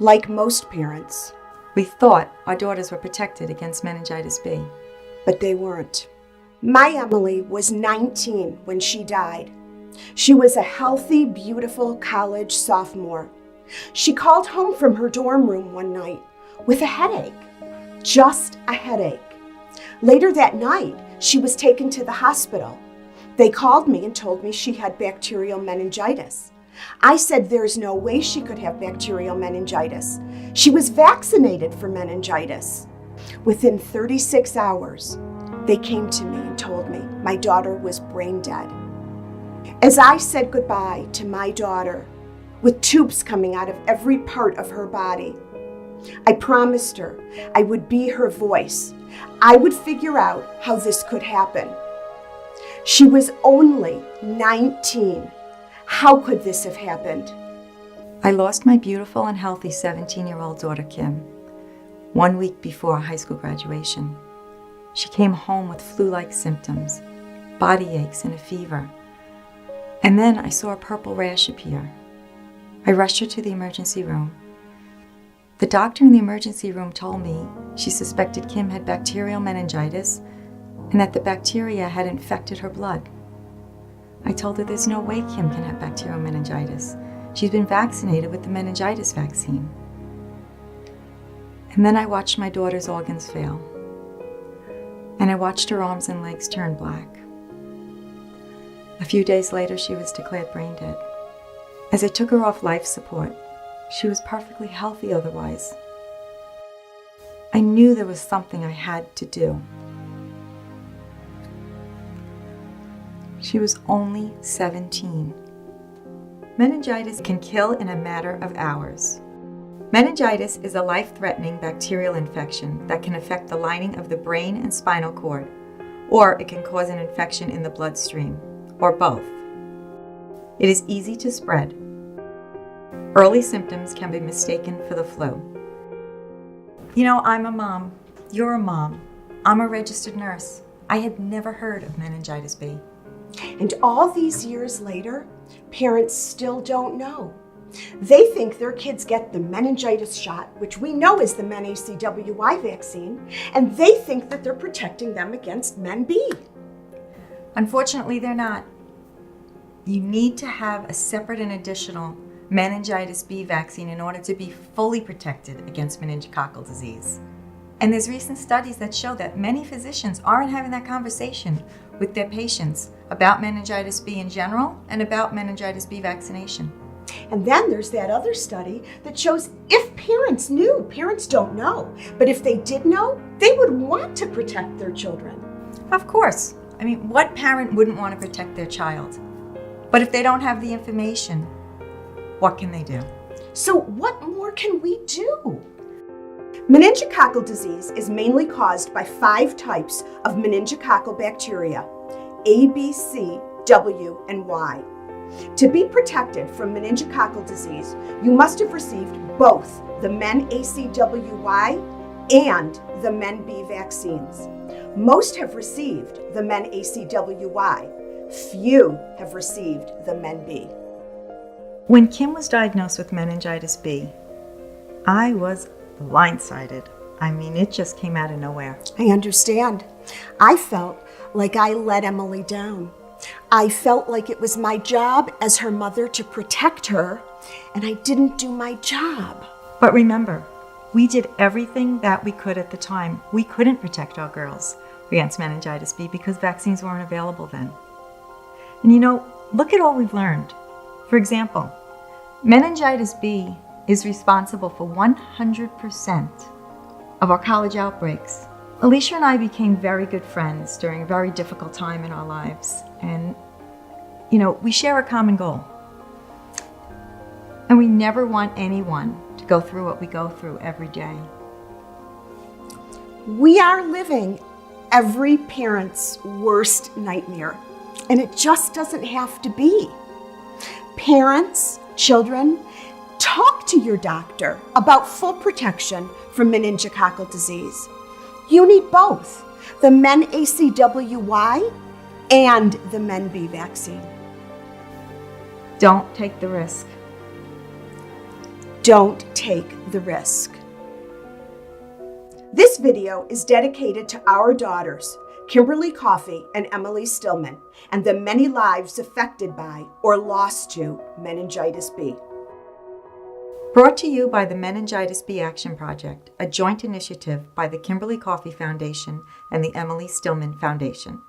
like most parents. We thought our daughters were protected against meningitis B. But they weren't. My Emily was 19 when she died. She was a healthy, beautiful college sophomore. She called home from her dorm room one night with a headache, just a headache. Later that night, she was taken to the hospital. They called me and told me she had bacterial meningitis. I said there's no way she could have bacterial meningitis. She was vaccinated for meningitis. Within 36 hours, they came to me and told me my daughter was brain dead. As I said goodbye to my daughter, with tubes coming out of every part of her body, I promised her I would be her voice. I would figure out how this could happen. She was only 19. How could this have happened? I lost my beautiful and healthy 17-year-old daughter, Kim, 1 week before high school graduation. She came home with flu-like symptoms, body aches and a fever. And then I saw a purple rash appear. I rushed her to the emergency room. The doctor in the emergency room told me she suspected Kim had bacterial meningitis and that the bacteria had infected her blood. I told her there's no way Kim can have bacterial meningitis. She's been vaccinated with the meningitis vaccine. And then I watched my daughter's organs fail. And I watched her arms and legs turn black. A few days later, she was declared brain dead. As I took her off life support, she was perfectly healthy otherwise. I knew there was something I had to do. She was only 17. Meningitis can kill in a matter of hours. Meningitis is a life-threatening bacterial infection that can affect the lining of the brain and spinal cord, or it can cause an infection in the bloodstream, or both. It is easy to spread. Early symptoms can be mistaken for the flu. You know, I'm a mom. You're a mom. I'm a registered nurse. I had never heard of meningitis B. And all these years later, parents still don't know. They think their kids get the meningitis shot, which we know is the MenACWY vaccine, and they think that they're protecting them against Men B. Unfortunately, they're not. You need to have a separate and additional meningitis B vaccine in order to be fully protected against meningococcal disease. And there's recent studies that show that many physicians aren't having that conversation with their patients about meningitis B in general and about meningitis B vaccination. And then there's that other study that shows if parents knew, parents don't know, but if they did know, they would want to protect their children. Of course. I mean, what parent wouldn't want to protect their child? But if they don't have the information, what can they do? So what more can we do? Meningococcal disease is mainly caused by 5 types of meningococcal bacteria, A, B, C, W, and Y. To be protected from meningococcal disease, you must have received both the MenACWY and the Men B vaccines. Most have received the MenACWY. Few have received the Men B. When Kim was diagnosed with meningitis B, I was blindsided. I mean, it just came out of nowhere. I understand. I felt like I let Emily down. I felt like it was my job as her mother to protect her, and I didn't do my job. But remember, we did everything that we could at the time. We couldn't protect our girls against meningitis B because vaccines weren't available then. And you know, look at all we've learned. For example, meningitis B is responsible for 100% of our college outbreaks. Alicia and I became very good friends during a very difficult time in our lives. And, you know, we share a common goal. And we never want anyone to go through what we go through every day. We are living every parent's worst nightmare, and it just doesn't have to be. Parents, children, talk to your doctor about full protection from meningococcal disease. You need both, the MenACWY and the Men B vaccine. Don't take the risk. Don't take the risk. This video is dedicated to our daughters, Kimberly Coffey and Emily Stillman, and the many lives affected by or lost to meningitis B. Brought to you by the Meningitis B Action Project, a joint initiative by the Kimberly Coffey Foundation and the Emily Stillman Foundation.